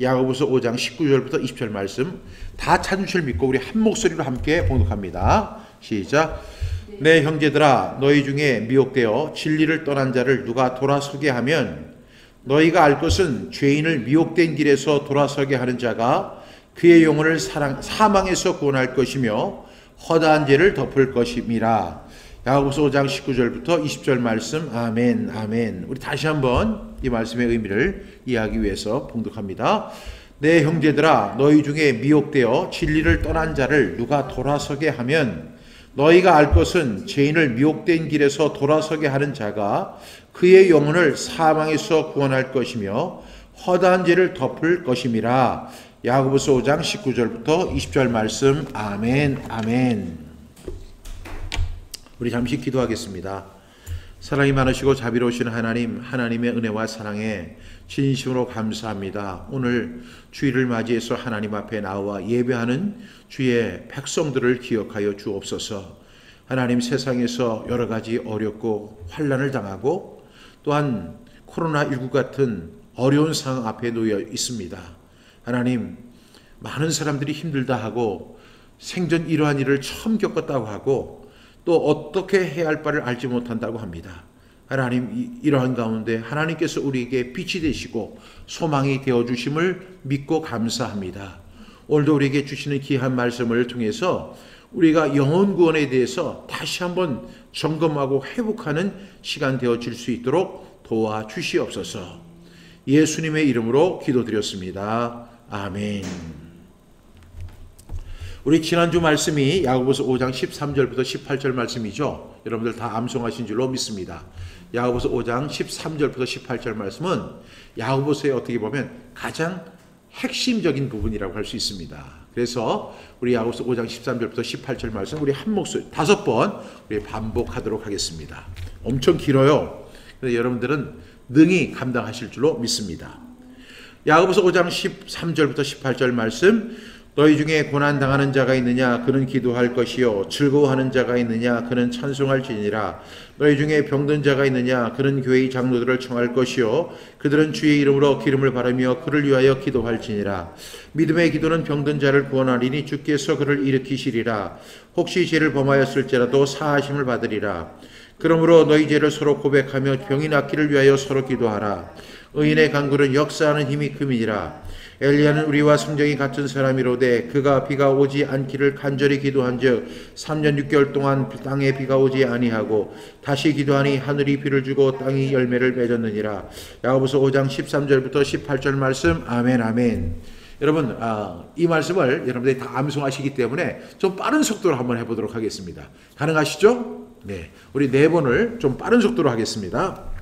야고보서 5장 19절부터 20절 말씀 다 찾은 줄 믿고 우리 한 목소리로 함께 봉독합니다. 시작. 내 형제들아, 너희 중에 미혹되어 진리를 떠난 자를 누가 돌아서게 하면 너희가 알 것은 죄인을 미혹된 길에서 돌아서게 하는 자가 그의 영혼을 사망에서 구원할 것이며 허다한 죄를 덮을 것임이라. 야고보서 5장 19절부터 20절 말씀. 아멘, 아멘. 우리 다시 한번 이 말씀의 의미를 이해하기 위해서 봉독합니다. 내 형제들아, 너희 중에 미혹되어 진리를 떠난 자를 누가 돌아서게 하면 너희가 알 것은 죄인을 미혹된 길에서 돌아서게 하는 자가 그의 영혼을 사망에서 구원할 것이며 허다한 죄를 덮을 것임이라. 야고보서 5장 19절부터 20절 말씀. 아멘, 아멘. 우리 잠시 기도하겠습니다. 사랑이 많으시고 자비로우신 하나님, 하나님의 은혜와 사랑에 진심으로 감사합니다. 오늘 주일을 맞이해서 하나님 앞에 나와 예배하는 주의 백성들을 기억하여 주옵소서. 하나님, 세상에서 여러 가지 어렵고 환난을 당하고 또한 코로나19 같은 어려운 상황 앞에 놓여 있습니다. 하나님, 많은 사람들이 힘들다 하고 생전 이러한 일을 처음 겪었다고 하고 또 어떻게 해야 할 바를 알지 못한다고 합니다. 하나님, 이러한 가운데 하나님께서 우리에게 빛이 되시고 소망이 되어주심을 믿고 감사합니다. 오늘도 우리에게 주시는 귀한 말씀을 통해서 우리가 영혼 구원에 대해서 다시 한번 점검하고 회복하는 시간 되어질 수 있도록 도와주시옵소서. 예수님의 이름으로 기도드렸습니다. 아멘. 우리 지난주 말씀이 야고보서 5장 13절부터 18절 말씀이죠. 여러분들 다 암송하신 줄로 믿습니다. 야고보서 5장 13절부터 18절 말씀은 야고보서의 어떻게 보면 가장 핵심적인 부분이라고 할 수 있습니다. 그래서 우리 야고보서 5장 13절부터 18절 말씀 우리 한 목소리 5번 우리 반복하도록 하겠습니다. 엄청 길어요. 그래서 여러분들은 능히 감당하실 줄로 믿습니다. 야고보서 5장 13절부터 18절 말씀. 너희 중에 고난당하는 자가 있느냐 그는 기도할 것이요 즐거워하는 자가 있느냐 그는 찬송할지니라. 너희 중에 병든 자가 있느냐 그는 교회의 장로들을 청할 것이요 그들은 주의 이름으로 기름을 바르며 그를 위하여 기도할지니라. 믿음의 기도는 병든 자를 구원하리니 주께서 그를 일으키시리라. 혹시 죄를 범하였을지라도 사하심을 받으리라. 그러므로 너희 죄를 서로 고백하며 병이 낫기를 위하여 서로 기도하라. 의인의 간구는 역사하는 힘이 큼이니라. 엘리야는 우리와 성정이 같은 사람이로되 그가 비가 오지 않기를 간절히 기도한즉 3년 6개월 동안 땅에 비가 오지 아니하고 다시 기도하니 하늘이 비를 주고 땅이 열매를 맺었느니라. 야고보서 5장 13절부터 18절 말씀. 아멘, 아멘. 여러분, 이 말씀을 여러분들이 다 암송하시기 때문에 좀 빠른 속도로 한번 해보도록 하겠습니다. 가능하시죠? 네, 우리 4번을 좀 빠른 속도로 하겠습니다.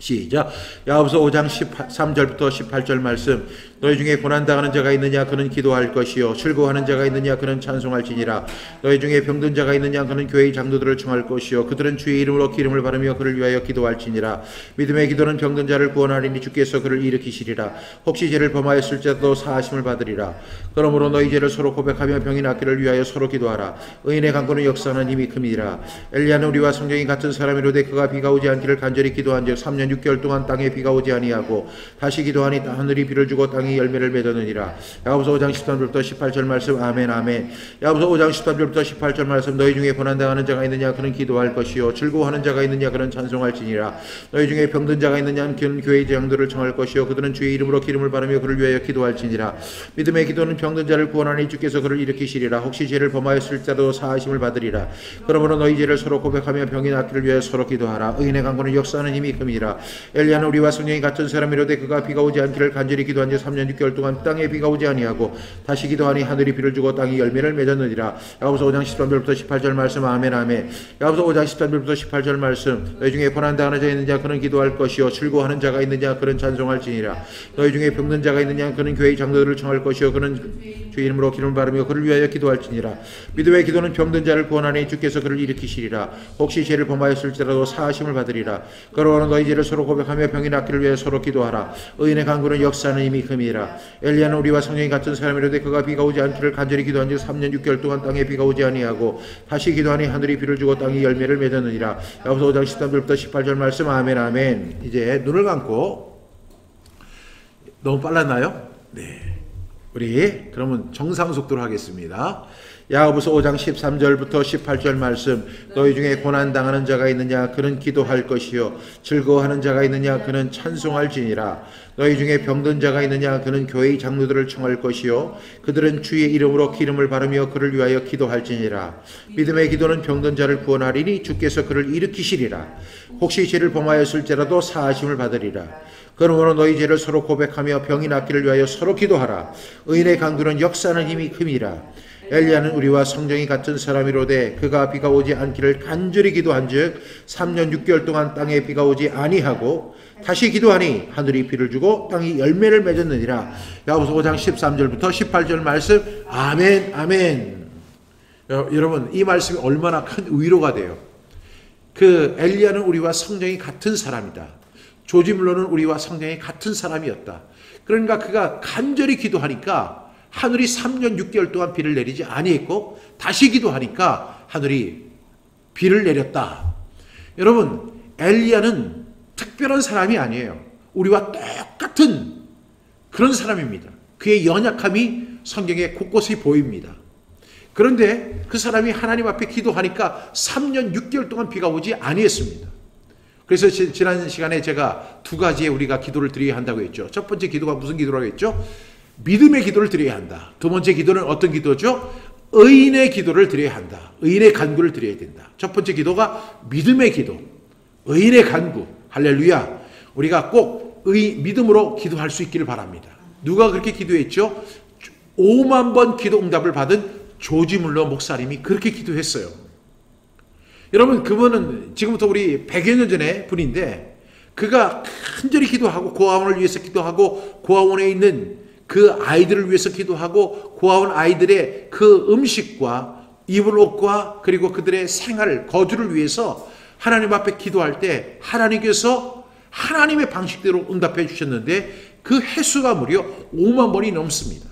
시작. 야고보서 5장 13절부터 18절 말씀. 너희 중에 고난당하는 자가 있느냐 그는 기도할 것이요 즐거워하는 자가 있느냐 그는 찬송할지니라. 너희 중에 병든 자가 있느냐 그는 교회의 장로들을 청할 것이요 그들은 주의 이름으로 기름을 바르며 그를 위하여 기도할지니라. 믿음의 기도는 병든 자를 구원하리니 주께서 그를 일으키시리라. 혹시 죄를 범하였을지라도 사하심을 받으리라. 그러므로 너희 죄를 서로 고백하며 병이 낫기를 위하여 서로 기도하라. 의인의 간구는 역사하는 힘이 큼이니라. 엘리야는 우리와 성경이 같은 사람이로되 그가 비가 오지 않기를 간절히 기도한즉 3년 6개월 동안 땅에 비가 오지 아니하고 다시 기도하니 하늘이 비를 주고 땅이 열매를 맺었느니라. 야고보서 5장 13절부터 18절 말씀. 아멘, 아멘. 야고보서 5장 13절부터 18절 말씀. 너희 중에 고난당하는 자가 있느냐 그는 기도할 것이요 즐거워하는 자가 있느냐 그는 찬송할지니라. 너희 중에 병든 자가 있느냐 그는 교회의 장로들을 청할 것이요 그들은 주의 이름으로 기름을 바르며 그를 위하여 기도할지니라. 믿음의 기도는 병든 자를 구원하니 주께서 그를 일으키시리라. 혹시 죄를 범하였을지라도 사하심을 받으리라. 그러므로 너희 죄를 서로 고백하며 병이 낫기를 위하여 서로 기도하라. 의인의 간구는 역사하는 힘이 큼이니라. 엘리야는 우리와 성령이 같은 사람이로되 그가 비가 오지 않기를 간절히 기도한 지 3년 6개월 동안 땅에 비가 오지 아니하고 다시 기도하니 하늘이 비를 주고 땅이 열매를 맺었느니라. 야고보서 5장 13절부터 18절 말씀. 아멘, 아멘. 야고보서 5장 13절부터 18절 말씀. 너희 중에 고난당하는 자가 있느냐 그는 기도할 것이요 즐거워하는 자가 있느냐 그는 찬송할지니라. 너희 중에 병든 자가 있느냐 그는 교회의 장로들을 청할 것이요 그는 주의 이름으로 기름을 바르며 그를 위하여 기도할지니라. 믿음의 기도는 병든 자를 구원하니 주께서 그를 일으키시리라. 혹시 죄를 범하였을지라도 사하심을 받으리라. 그러므로 너희 죄를 서로 고백하며 병이 낫기를 위해 서로 기도하라. 의인의 간구는 역사하는 힘이 큼이라. 엘리야는 우리와 성령이 같은 사람이로되 그가 비가 오지 않기를 간절히 기도한 지 3년 6개월 동안 땅에 비가 오지 아니하고 다시 기도하니 하늘이 비를 주고 땅이 열매를 맺었느니라. 야고보서 5장 13절부터 18절 말씀. 아멘, 아멘. 이제 눈을 감고 너무 빨랐나요? 우리 그러면 정상 속도로 하겠습니다. 야고보서 5장 13절부터 18절 말씀. 너희 중에 고난당하는 자가 있느냐 그는 기도할 것이요 즐거워하는 자가 있느냐 그는 찬송할지니라. 너희 중에 병든 자가 있느냐 그는 교회의 장로들을 청할 것이요 그들은 주의 이름으로 기름을 바르며 그를 위하여 기도할지니라. 믿음의 기도는 병든 자를 구원하리니 주께서 그를 일으키시리라. 혹시 죄를 범하였을지라도 사하심을 받으리라. 그러므로 너희 죄를 서로 고백하며 병이 낫기를 위하여 서로 기도하라. 의인의 강구는 역사하는 힘이 큼이라. 엘리야는 우리와 성정이 같은 사람이로되 그가 비가 오지 않기를 간절히 기도한즉 3년 6개월 동안 땅에 비가 오지 아니하고 다시 기도하니 하늘이 비를 주고 땅이 열매를 맺었느니라. 야고보서 5장 13절부터 18절 말씀. 아멘 아멘. 여러분 이 말씀이 얼마나 큰 위로가 돼요. 그 엘리야는 우리와 성정이 같은 사람이다. 조지물러는 우리와 성정이 같은 사람이었다. 그러니까 그가 간절히 기도하니까 하늘이 3년 6개월 동안 비를 내리지 아니했고 다시 기도하니까 하늘이 비를 내렸다. 여러분 엘리야는 특별한 사람이 아니에요. 우리와 똑같은 그런 사람입니다. 그의 연약함이 성경에 곳곳에 보입니다. 그런데 그 사람이 하나님 앞에 기도하니까 3년 6개월 동안 비가 오지 아니했습니다. 그래서 지난 시간에 제가 두 가지의 우리가 기도를 드려야 한다고 했죠. 첫 번째 기도가 무슨 기도라고 했죠? 믿음의 기도를 드려야 한다. 두 번째 기도는 어떤 기도죠? 의인의 기도를 드려야 한다. 의인의 간구를 드려야 된다. 첫 번째 기도가 믿음의 기도, 의인의 간구. 할렐루야. 우리가 꼭 믿음으로 기도할 수 있기를 바랍니다. 누가 그렇게 기도했죠? 5만 번 기도 응답을 받은 조지물러 목사님이 그렇게 기도했어요. 여러분 그분은 지금부터 우리 100여 년 전의 분인데 그가 간절히 기도하고 고아원을 위해서 기도하고 고아원에 있는 그 아이들을 위해서 기도하고 고아원 아이들의 그 음식과 입을 옷과 그리고 그들의 생활 거주를 위해서 하나님 앞에 기도할 때 하나님께서 하나님의 방식대로 응답해 주셨는데 그 횟수가 무려 5만 번이 넘습니다.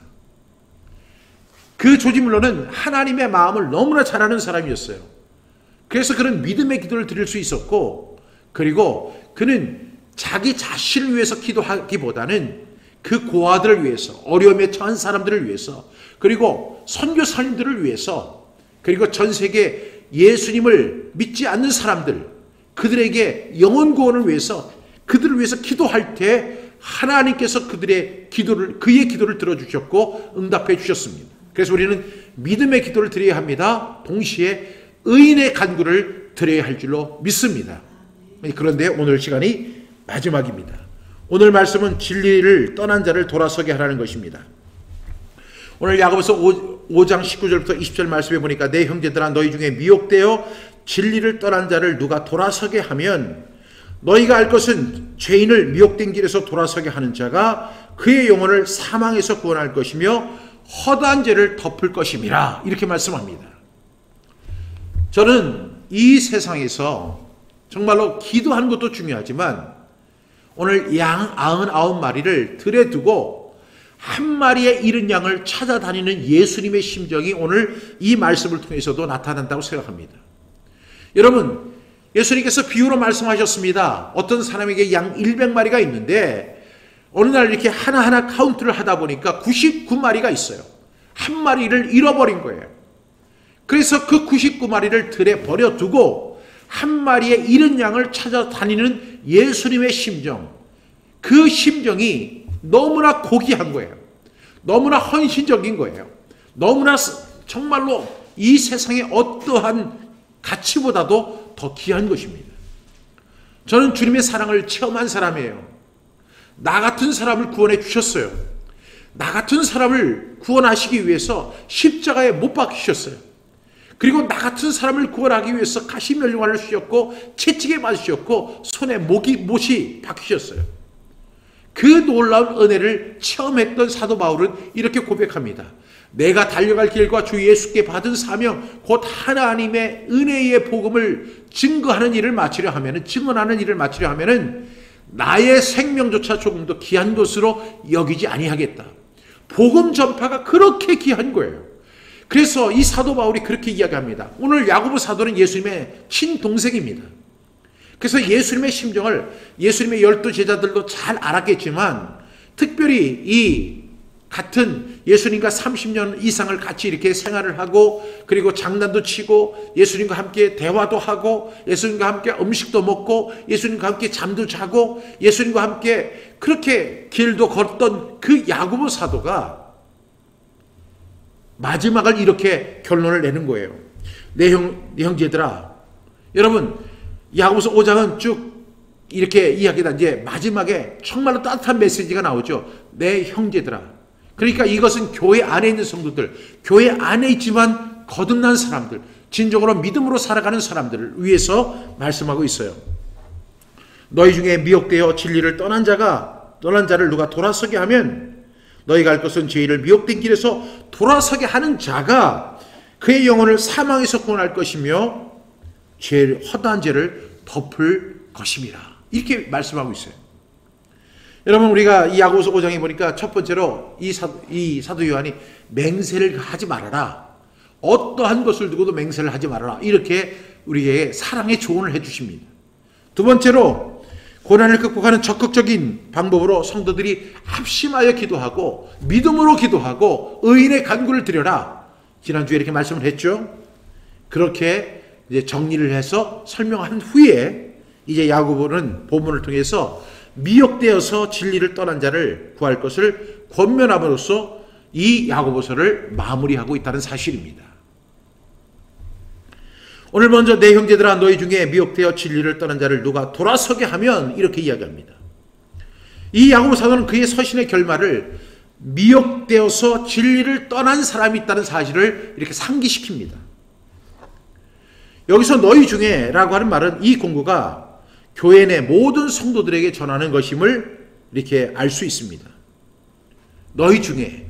그 조지물러는 하나님의 마음을 너무나 잘 아는 사람이었어요. 그래서 그는 믿음의 기도를 드릴 수 있었고 그리고 그는 자기 자신을 위해서 기도하기보다는 그 고아들을 위해서 어려움에 처한 사람들을 위해서 그리고 선교사님들을 위해서 그리고 전 세계 예수님을 믿지 않는 사람들 그들에게 영혼 구원을 위해서 그들을 위해서 기도할 때 하나님께서 그의 기도를 들어주셨고 응답해 주셨습니다. 그래서 우리는 믿음의 기도를 드려야 합니다. 동시에 의인의 간구를 드려야 할 줄로 믿습니다. 그런데 오늘 시간이 마지막입니다. 오늘 말씀은 진리를 떠난 자를 돌아서게 하라는 것입니다. 오늘 야고보서 5장 19절부터 20절 말씀에 보니까 내 형제들아 너희 중에 미혹되어 진리를 떠난 자를 누가 돌아서게 하면 너희가 알 것은 죄인을 미혹된 길에서 돌아서게 하는 자가 그의 영혼을 사망에서 구원할 것이며 허다한 죄를 덮을 것임이라 이렇게 말씀합니다. 저는 이 세상에서 정말로 기도하는 것도 중요하지만 오늘 양 99마리를 들에 두고 한 마리의 잃은 양을 찾아다니는 예수님의 심정이 오늘 이 말씀을 통해서도 나타난다고 생각합니다. 여러분 예수님께서 비유로 말씀하셨습니다. 어떤 사람에게 양 100마리가 있는데 어느 날 이렇게 하나하나 카운트를 하다 보니까 99마리가 있어요. 한 마리를 잃어버린 거예요. 그래서 그 99마리를 들에 버려두고 한 마리의 잃은 양을 찾아다니는 예수님의 심정, 그 심정이 너무나 고귀한 거예요. 너무나 헌신적인 거예요. 너무나 정말로 이 세상의 어떠한 가치보다도 더 귀한 것입니다. 저는 주님의 사랑을 체험한 사람이에요. 나 같은 사람을 구원해 주셨어요. 나 같은 사람을 구원하시기 위해서 십자가에 못 박히셨어요. 그리고 나 같은 사람을 구원하기 위해서 가시면류관을 씌웠고 채찍에 맞으셨고 손에 못이 박히셨어요. 그 놀라운 은혜를 체험했던 사도 바울은 이렇게 고백합니다. 내가 달려갈 길과 주 예수께 받은 사명 곧 하나님의 은혜의 복음을 증거하는 일을 마치려 하면은 증언하는 일을 마치려 하면은 나의 생명조차 조금 더 귀한 것으로 여기지 아니하겠다. 복음 전파가 그렇게 귀한 거예요. 그래서 이 사도 바울이 그렇게 이야기합니다. 오늘 야고보 사도는 예수님의 친동생입니다. 그래서 예수님의 심정을 예수님의 12 제자들도 잘 알았겠지만 특별히 이 같은 예수님과 30년 이상을 같이 이렇게 생활을 하고 그리고 장난도 치고 예수님과 함께 대화도 하고 예수님과 함께 음식도 먹고 예수님과 함께 잠도 자고 예수님과 함께 그렇게 길도 걷던 그 야고보 사도가 마지막을 이렇게 결론을 내는 거예요. 내 형제들아, 여러분 야고보서 5장은 쭉 이렇게 이야기다. 이제 마지막에 정말로 따뜻한 메시지가 나오죠. 내 형제들아. 그러니까 이것은 교회 안에 있는 성도들, 교회 안에 있지만 거듭난 사람들, 진정으로 믿음으로 살아가는 사람들을 위해서 말씀하고 있어요. 너희 중에 미혹되어 진리를 떠난 자를 누가 돌아서게 하면 너희가 할 것은 죄를 미혹된 길에서 돌아서게 하는 자가 그의 영혼을 사망에서 구원할 것이며 허다한 죄를 덮을 것임이라. 이렇게 말씀하고 있어요. 여러분 우리가 이 야고보서 5장에 보니까 첫 번째로 이 사도 요한이 맹세를 하지 말아라. 어떠한 것을 두고도 맹세를 하지 말아라. 이렇게 우리에게 사랑의 조언을 해주십니다. 두 번째로 고난을 극복하는 적극적인 방법으로 성도들이 합심하여 기도하고 믿음으로 기도하고 의인의 간구를 드려라. 지난주에 이렇게 말씀을 했죠. 그렇게 이제 정리를 해서 설명한 후에 이제 야고보는 본문을 통해서 미혹되어서 진리를 떠난 자를 구할 것을 권면함으로써 이 야고보서를 마무리하고 있다는 사실입니다. 오늘 먼저 내 형제들아 너희 중에 미혹되어 진리를 떠난 자를 누가 돌아서게 하면 이렇게 이야기합니다. 이 야고보 사도는 그의 서신의 결말을 미혹되어서 진리를 떠난 사람이 있다는 사실을 이렇게 상기시킵니다. 여기서 너희 중에 라고 하는 말은 이 공고가 교회 내 모든 성도들에게 전하는 것임을 이렇게 알 수 있습니다. 너희 중에.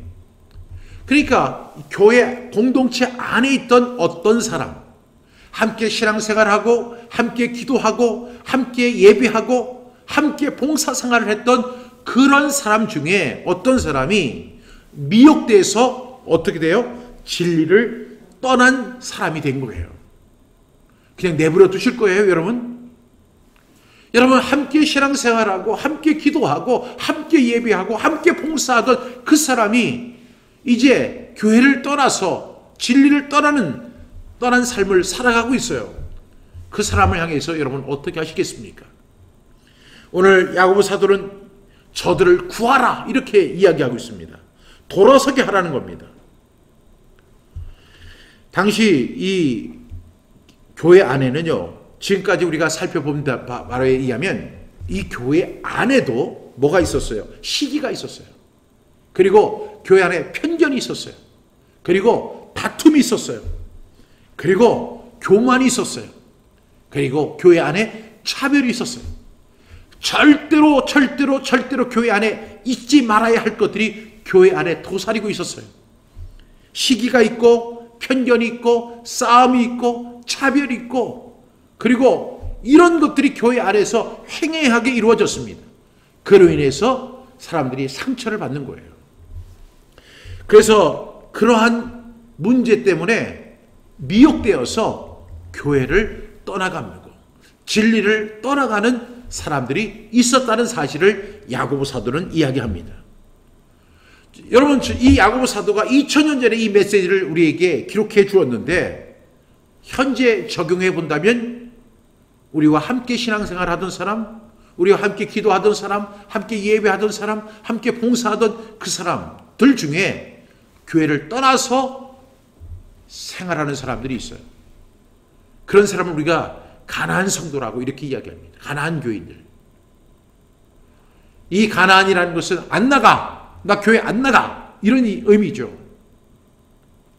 그러니까 교회 공동체 안에 있던 어떤 사람, 함께 신앙생활하고 함께 기도하고 함께 예배하고 함께 봉사생활을 했던 그런 사람 중에 어떤 사람이 미혹돼서 어떻게 돼요? 진리를 떠난 사람이 된 거예요. 그냥 내버려 두실 거예요, 여러분? 여러분 함께 신앙생활하고 함께 기도하고 함께 예배하고 함께 봉사하던 그 사람이 이제 교회를 떠나서 진리를 떠난 삶을 살아가고 있어요. 그 사람을 향해서 여러분 어떻게 하시겠습니까? 오늘 야고보 사도는 저들을 구하라 이렇게 이야기하고 있습니다. 돌아서게 하라는 겁니다. 당시 이 교회 안에는요, 지금까지 우리가 살펴본 바로에 의하면 이 교회 안에도 뭐가 있었어요? 시기가 있었어요. 그리고 교회 안에 편견이 있었어요. 그리고 다툼이 있었어요. 그리고 교만이 있었어요. 그리고 교회 안에 차별이 있었어요. 절대로 교회 안에 잊지 말아야 할 것들이 교회 안에 도사리고 있었어요. 시기가 있고 편견이 있고 싸움이 있고 차별이 있고 그리고 이런 것들이 교회 안에서 횡행하게 이루어졌습니다. 그로 인해서 사람들이 상처를 받는 거예요. 그래서 그러한 문제 때문에 미혹되어서 교회를 떠나가고 진리를 떠나가는 사람들이 있었다는 사실을 야고보 사도는 이야기합니다. 여러분, 이 야고보 사도가 2000년 전에 이 메시지를 우리에게 기록해 주었는데 현재 적용해 본다면 우리와 함께 신앙생활 하던 사람, 우리와 함께 기도하던 사람, 함께 예배하던 사람, 함께 봉사하던 그 사람들 중에 교회를 떠나서 생활하는 사람들이 있어요. 그런 사람을 우리가 가나안 성도라고 이렇게 이야기합니다. 가나안 교인들. 이 가나안이라는 것은 안 나가, 나 교회 안 나가, 이런 의미죠.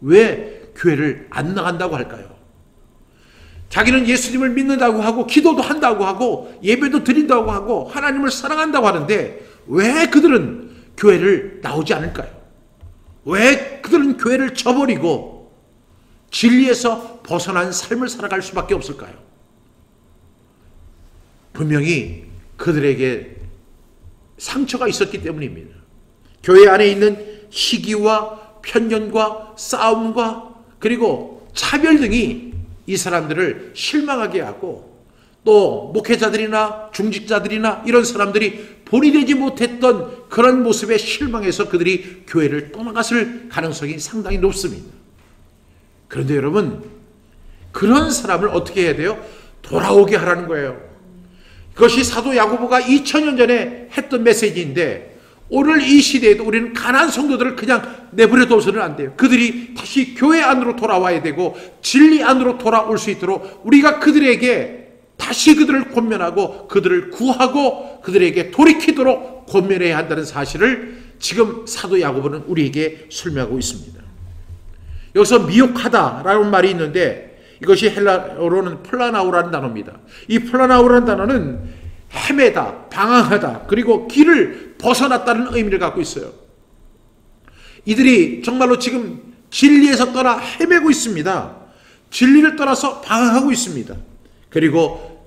왜 교회를 안 나간다고 할까요? 자기는 예수님을 믿는다고 하고 기도도 한다고 하고 예배도 드린다고 하고 하나님을 사랑한다고 하는데 왜 그들은 교회를 나오지 않을까요? 왜 그들은 교회를 저버리고 진리에서 벗어난 삶을 살아갈 수밖에 없을까요? 분명히 그들에게 상처가 있었기 때문입니다. 교회 안에 있는 시기와 편견과 싸움과 그리고 차별 등이 이 사람들을 실망하게 하고 또 목회자들이나 중직자들이나 이런 사람들이 본이 되지 못했던 그런 모습에 실망해서 그들이 교회를 떠나갔을 가능성이 상당히 높습니다. 그런데 여러분, 그런 사람을 어떻게 해야 돼요? 돌아오게 하라는 거예요. 그것이 사도 야고보가 2000년 전에 했던 메시지인데, 오늘 이 시대에도 우리는 가난한 성도들을 그냥 내버려 둬서는 안 돼요. 그들이 다시 교회 안으로 돌아와야 되고 진리 안으로 돌아올 수 있도록 우리가 그들에게 다시 그들을 권면하고 그들을 구하고 그들에게 돌이키도록 권면해야 한다는 사실을 지금 사도 야고보는 우리에게 설명하고 있습니다. 여기서 미혹하다라는 말이 있는데, 이것이 헬라어로는 플라나우라는 단어입니다. 이 플라나우라는 단어는 헤매다, 방황하다, 그리고 길을 벗어났다는 의미를 갖고 있어요. 이들이 정말로 지금 진리에서 떠나 헤매고 있습니다. 진리를 떠나서 방황하고 있습니다. 그리고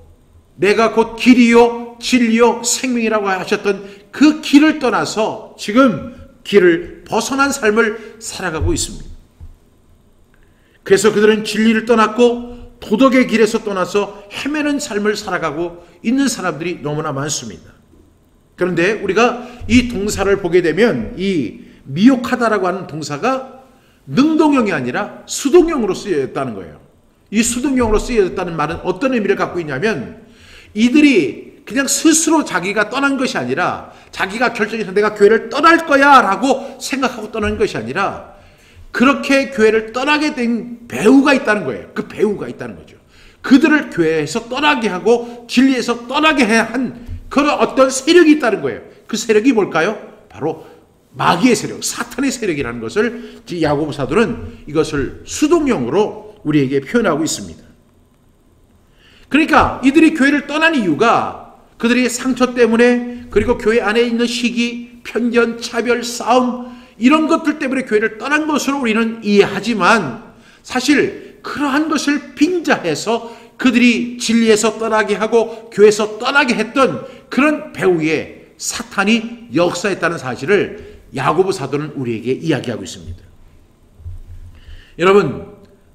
내가 곧 길이요 진리요 생명이라고 하셨던 그 길을 떠나서 지금 길을 벗어난 삶을 살아가고 있습니다. 그래서 그들은 진리를 떠났고 도덕의 길에서 떠나서 헤매는 삶을 살아가고 있는 사람들이 너무나 많습니다. 그런데 우리가 이 동사를 보게 되면 이 미혹하다라고 하는 동사가 능동형이 아니라 수동형으로 쓰여졌다는 거예요. 이 수동형으로 쓰여졌다는 말은 어떤 의미를 갖고 있냐면, 이들이 그냥 스스로 자기가 떠난 것이 아니라, 자기가 결정해서 내가 교회를 떠날 거야 라고 생각하고 떠난 것이 아니라, 그렇게 교회를 떠나게 된 배후가 있다는 거예요. 그 배후가 있다는 거죠. 그들을 교회에서 떠나게 하고 진리에서 떠나게 한 그런 어떤 세력이 있다는 거예요. 그 세력이 뭘까요? 바로 마귀의 세력, 사탄의 세력이라는 것을 야고보 사도는 이것을 수동형으로 우리에게 표현하고 있습니다. 그러니까 이들이 교회를 떠난 이유가 그들의 상처 때문에, 그리고 교회 안에 있는 시기, 편견, 차별, 싸움, 이런 것들 때문에 교회를 떠난 것으로 우리는 이해하지만, 사실 그러한 것을 빙자해서 그들이 진리에서 떠나게 하고 교회에서 떠나게 했던 그런 배후에 사탄이 역사했다는 사실을 야고보 사도는 우리에게 이야기하고 있습니다. 여러분,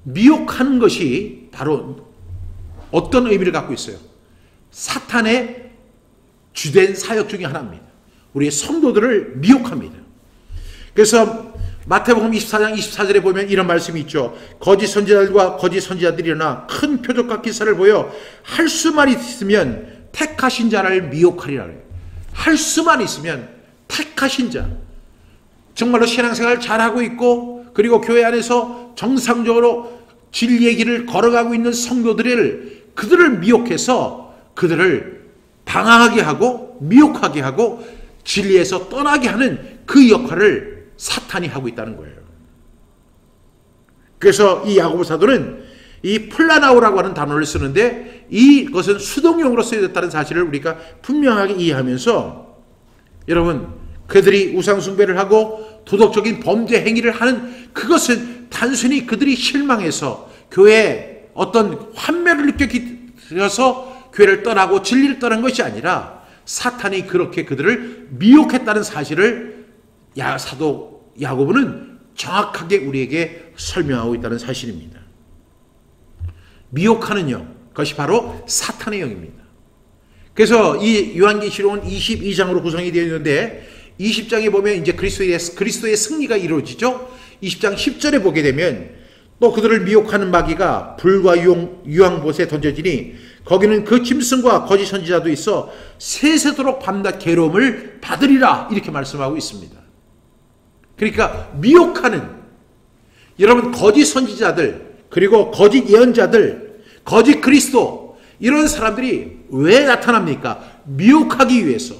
미혹하는 것이 바로 어떤 의미를 갖고 있어요? 사탄의 주된 사역 중에 하나입니다. 우리의 성도들을 미혹합니다. 그래서 마태복음 24장 24절에 보면 이런 말씀이 있죠. 거짓 선지자들과 거짓 선지자들이 일어나 큰 표적과 기사를 보여 할 수만 있으면 택하신 자를 미혹하리라 그래요. 할 수만 있으면 택하신 자, 정말로 신앙생활 잘하고 있고 그리고 교회 안에서 정상적으로 진리의 길을 걸어가고 있는 성도들을, 그들을 미혹해서 그들을 방황하게 하고 미혹하게 하고 진리에서 떠나게 하는 그 역할을 사탄이 하고 있다는 거예요. 그래서 이 야고보 사도는 이 플라나우라고 하는 단어를 쓰는데, 이것은 수동용으로 쓰여졌다는 사실을 우리가 분명하게 이해하면서, 여러분, 그들이 우상숭배를 하고 도덕적인 범죄 행위를 하는 그것은 단순히 그들이 실망해서 교회에 어떤 환멸을 느껴서 교회를 떠나고 진리를 떠난 것이 아니라, 사탄이 그렇게 그들을 미혹했다는 사실을 사도 야고보는 정확하게 우리에게 설명하고 있다는 사실입니다. 미혹하는요, 그것이 바로 사탄의 영입니다. 그래서 이 요한계시록은 22장으로 구성이 되어 있는데, 20장에 보면 이제 그리스도의 승리가 이루어지죠. 20장 10절에 보게 되면 또 그들을 미혹하는 마귀가 불과 유황봇에 던져지니 거기는 그 짐승과 거짓 선지자도 있어 세세도록 밤낮 괴로움을 받으리라, 이렇게 말씀하고 있습니다. 그러니까 미혹하는, 여러분, 거짓 선지자들, 그리고 거짓 예언자들, 거짓 그리스도, 이런 사람들이 왜 나타납니까? 미혹하기 위해서.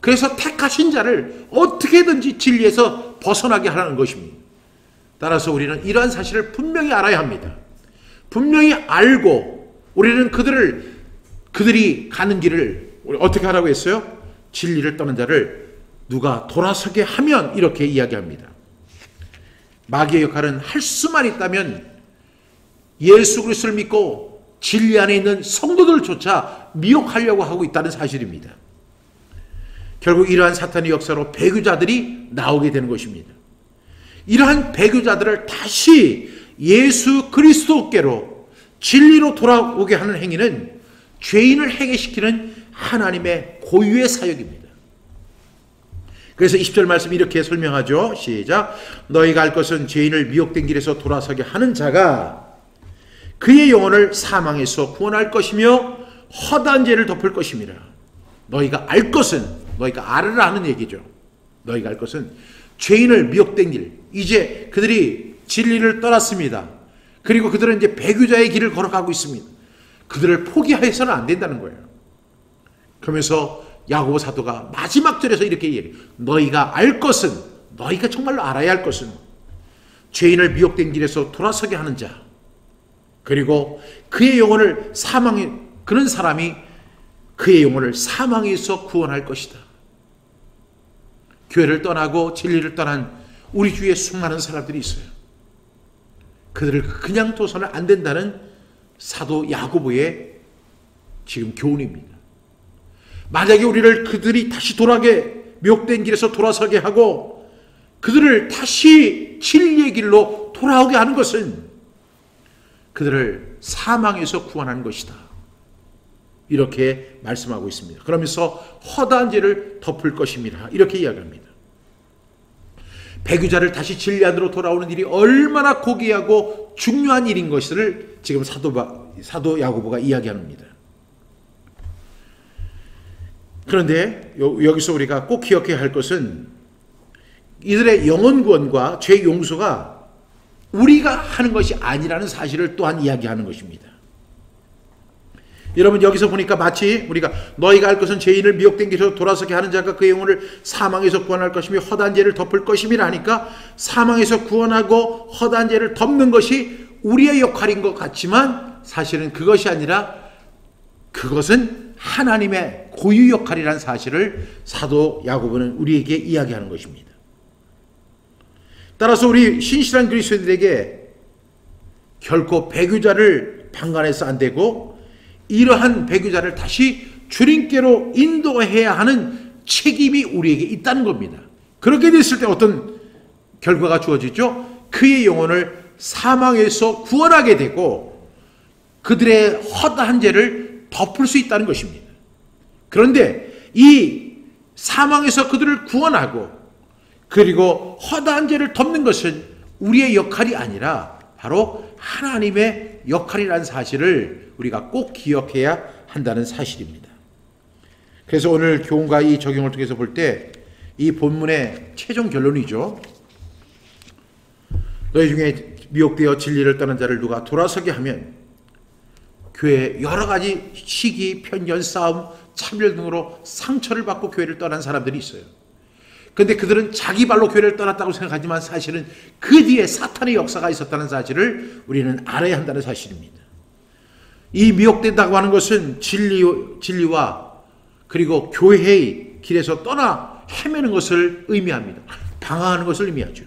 그래서 택하신 자를 어떻게든지 진리에서 벗어나게 하라는 것입니다. 따라서 우리는 이러한 사실을 분명히 알아야 합니다. 분명히 알고 우리는 그들이 가는 길을 어떻게 하라고 했어요? 진리를 떠난 자를 누가 돌아서게 하면 이렇게 이야기합니다. 마귀의 역할은 할 수만 있다면 예수 그리스도를 믿고 진리 안에 있는 성도들조차 미혹하려고 하고 있다는 사실입니다. 결국 이러한 사탄의 역사로 배교자들이 나오게 되는 것입니다. 이러한 배교자들을 다시 예수 그리스도께로 진리로 돌아오게 하는 행위는 죄인을 해결시키는 하나님의 고유의 사역입니다. 그래서 20절 말씀 이렇게 설명하죠. 시작. 너희가 알 것은 죄인을 미혹된 길에서 돌아서게 하는 자가 그의 영혼을 사망에서 구원할 것이며 허다한 죄를 덮을 것임이라. 너희가 알 것은, 너희가 알으라 하는 얘기죠. 너희가 알 것은 죄인을 미혹된 길, 이제 그들이 진리를 떠났습니다. 그리고 그들은 이제 배교자의 길을 걸어가고 있습니다. 그들을 포기해서는 안 된다는 거예요. 그러면서 야고보 사도가 마지막 절에서 이렇게 얘기해요. 너희가 알 것은, 너희가 정말로 알아야 할 것은 죄인을 미혹된 길에서 돌아서게 하는 자, 그리고 그의 영혼을 사망에, 그런 사람이 그의 영혼을 사망에서 구원할 것이다. 교회를 떠나고 진리를 떠난 우리 주위에 수많은 사람들이 있어요. 그들을 그냥 둬서는 안 된다는 사도 야고보의 지금 교훈입니다. 만약에 우리를 그들이 다시 돌아게, 미혹된 길에서 돌아서게 하고 그들을 다시 진리의 길로 돌아오게 하는 것은 그들을 사망에서 구원하는 것이다. 이렇게 말씀하고 있습니다. 그러면서 허다한 죄를 덮을 것입니다. 이렇게 이야기합니다. 배교자를 다시 진리 안으로 돌아오는 일이 얼마나 고귀하고 중요한 일인 것을 지금 사도 야고보가 이야기합니다. 그런데 여기서 우리가 꼭 기억해야 할 것은 이들의 영혼 구원과 죄 용서가 우리가 하는 것이 아니라는 사실을 또한 이야기하는 것입니다. 여러분 여기서 보니까 마치 우리가 너희가 알 것은 죄인을 미혹된 길에서 돌아서게 하는 자가 그의 영혼을 사망에서 구원할 것이며 허다한 죄를 덮을 것임이라 하니까 사망에서 구원하고 허다한 죄를 덮는 것이 우리의 역할인 것 같지만 사실은 그것이 아니라 그것은 하나님의 고유 역할이라는 사실을 사도 야고보는 우리에게 이야기하는 것입니다. 따라서 우리 신실한 그리스도인들에게 결코 배교자를 방관해서 안 되고 이러한 배교자를 다시 주님께로 인도해야 하는 책임이 우리에게 있다는 겁니다. 그렇게 됐을 때 어떤 결과가 주어지죠? 그의 영혼을 사망에서 구원하게 되고 그들의 허다한 죄를 덮을 수 있다는 것입니다. 그런데 이 사망에서 그들을 구원하고 그리고 허다한 죄를 덮는 것은 우리의 역할이 아니라 바로 하나님의 역할이라는 사실을 우리가 꼭 기억해야 한다는 사실입니다. 그래서 오늘 교훈과 이 적용을 통해서 볼 때 이 본문의 최종 결론이죠. 너희 중에 미혹되어 진리를 떠난 자를 누가 돌아서게 하면 교회에 여러 가지 시기, 편견, 싸움, 차별 등으로 상처를 받고 교회를 떠난 사람들이 있어요. 그런데 그들은 자기 발로 교회를 떠났다고 생각하지만 사실은 그 뒤에 사탄의 역사가 있었다는 사실을 우리는 알아야 한다는 사실입니다. 이 미혹된다고 하는 것은 진리와 그리고 교회의 길에서 떠나 헤매는 것을 의미합니다. 방황하는 것을 의미하죠.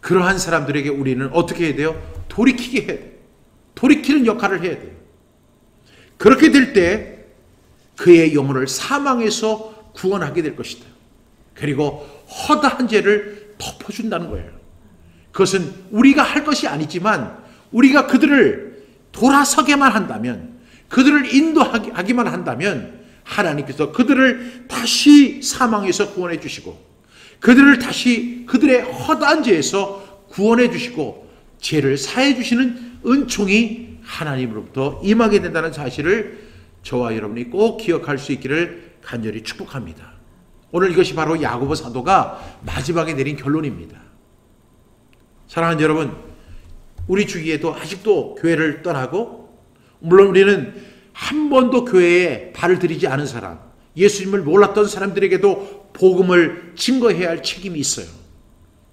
그러한 사람들에게 우리는 어떻게 해야 돼요? 돌이키게 해야 돼요. 돌이키는 역할을 해야 돼요. 그렇게 될 때 그의 영혼을 사망에서 구원하게 될 것이다. 그리고 허다한 죄를 덮어준다는 거예요. 그것은 우리가 할 것이 아니지만 우리가 그들을 돌아서게만 한다면, 그들을 인도하기만 한다면 하나님께서 그들을 다시 사망에서 구원해 주시고 그들을 다시 그들의 허다한 죄에서 구원해 주시고 죄를 사해 주시는 은총이 하나님으로부터 임하게 된다는 사실을 저와 여러분이 꼭 기억할 수 있기를 간절히 축복합니다. 오늘 이것이 바로 야고보 사도가 마지막에 내린 결론입니다. 사랑하는 여러분, 우리 주위에도 아직도 교회를 떠나고, 물론 우리는 한 번도 교회에 발을 들이지 않은 사람, 예수님을 몰랐던 사람들에게도 복음을 증거해야 할 책임이 있어요.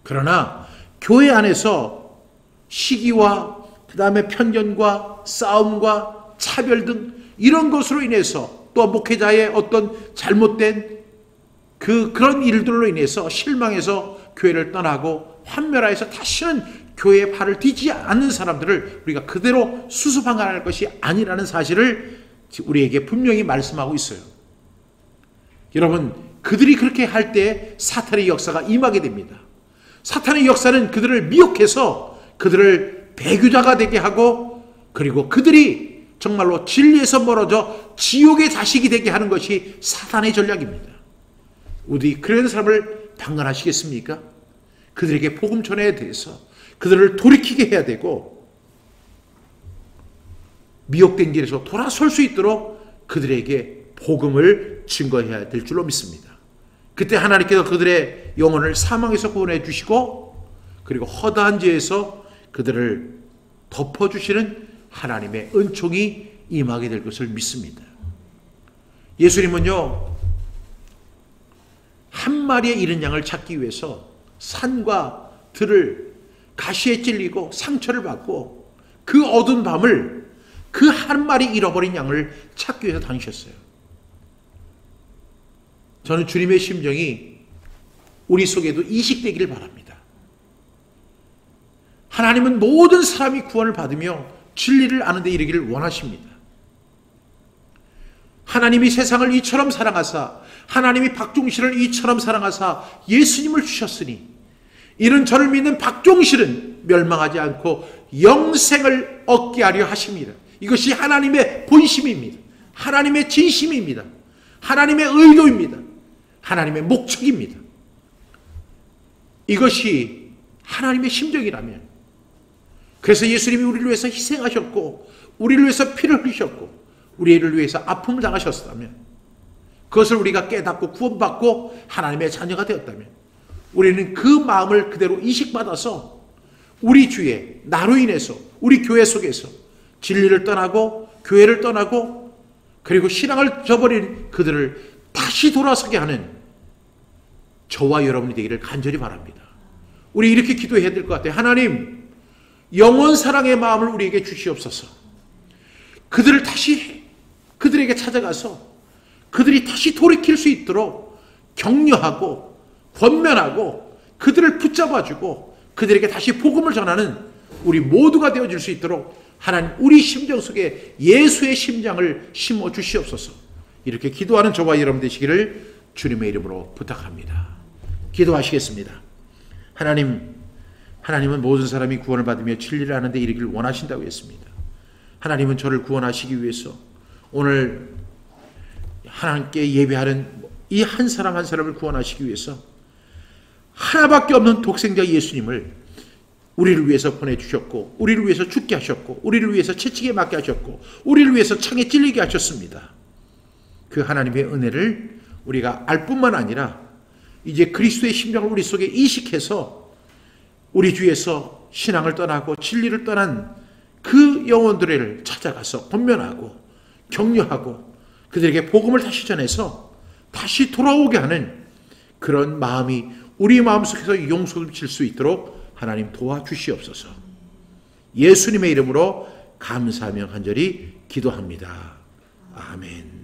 그러나 교회 안에서 시기와 그 다음에 편견과 싸움과 차별 등 이런 것으로 인해서 또 목회자의 어떤 잘못된 그런 일들로 인해서 실망해서 교회를 떠나고 환멸하여서 다시는 교회에 발을 디지 않는 사람들을 우리가 그대로 수수방관할 것이 아니라는 사실을 우리에게 분명히 말씀하고 있어요. 여러분, 그들이 그렇게 할 때 사탄의 역사가 임하게 됩니다. 사탄의 역사는 그들을 미혹해서 그들을 배교자가 되게 하고 그리고 그들이 정말로 진리에서 멀어져 지옥의 자식이 되게 하는 것이 사탄의 전략입니다. 우리 그런 사람을 방관하시겠습니까? 그들에게 복음 전해야 돼서 그들을 돌이키게 해야 되고 미혹된 길에서 돌아설 수 있도록 그들에게 복음을 증거해야 될 줄로 믿습니다. 그때 하나님께서 그들의 영혼을 사망에서 구원해 주시고 그리고 허다한 죄에서 그들을 덮어주시는 하나님의 은총이 임하게 될 것을 믿습니다. 예수님은요, 한 마리의 잃은 양을 찾기 위해서 산과 들을 가시에 찔리고 상처를 받고 그 어두운 밤을 그 한 마리 잃어버린 양을 찾기 위해서 다니셨어요. 저는 주님의 심정이 우리 속에도 이식되기를 바랍니다. 하나님은 모든 사람이 구원을 받으며 진리를 아는 데 이르기를 원하십니다. 하나님이 세상을 이처럼 사랑하사 하나님이 박종실을 이처럼 사랑하사 예수님을 주셨으니 이는 저를 믿는 박종실은 멸망하지 않고 영생을 얻게 하려 하십니다. 이것이 하나님의 본심입니다. 하나님의 진심입니다. 하나님의 의도입니다. 하나님의 목적입니다. 이것이 하나님의 심정이라면, 그래서 예수님이 우리를 위해서 희생하셨고 우리를 위해서 피를 흘리셨고 우리를 위해서 아픔을 당하셨다면, 그것을 우리가 깨닫고 구원받고 하나님의 자녀가 되었다면 우리는 그 마음을 그대로 이식받아서 우리 주에 나로 인해서 우리 교회 속에서 진리를 떠나고 교회를 떠나고 그리고 신앙을 저버린 그들을 다시 돌아서게 하는 저와 여러분이 되기를 간절히 바랍니다. 우리 이렇게 기도해야 될 것 같아요. 하나님, 영원 사랑의 마음을 우리에게 주시옵소서. 그들을 다시 그들에게 찾아가서 그들이 다시 돌이킬 수 있도록 격려하고 권면하고 그들을 붙잡아주고 그들에게 다시 복음을 전하는 우리 모두가 되어줄 수 있도록 하나님, 우리 심정 속에 예수의 심장을 심어 주시옵소서. 이렇게 기도하는 저와 여러분 되시기를 주님의 이름으로 부탁합니다. 기도하시겠습니다. 하나님은 모든 사람이 구원을 받으며 진리를 아는 데 이르기를 원하신다고 했습니다. 하나님은 저를 구원하시기 위해서 오늘 하나님께 예배하는 이 한 사람 한 사람을 구원하시기 위해서 하나밖에 없는 독생자 예수님을 우리를 위해서 보내주셨고 우리를 위해서 죽게 하셨고 우리를 위해서 채찍에 맞게 하셨고 우리를 위해서 창에 찔리게 하셨습니다. 그 하나님의 은혜를 우리가 알 뿐만 아니라 이제 그리스도의 심장을 우리 속에 이식해서 우리 주에서 신앙을 떠나고 진리를 떠난 그 영혼들을 찾아가서 권면하고 격려하고 그들에게 복음을 다시 전해서 다시 돌아오게 하는 그런 마음이 우리 마음속에서 용솟을 수 있도록 하나님 도와주시옵소서. 예수님의 이름으로 감사하며 간절히 기도합니다. 아멘.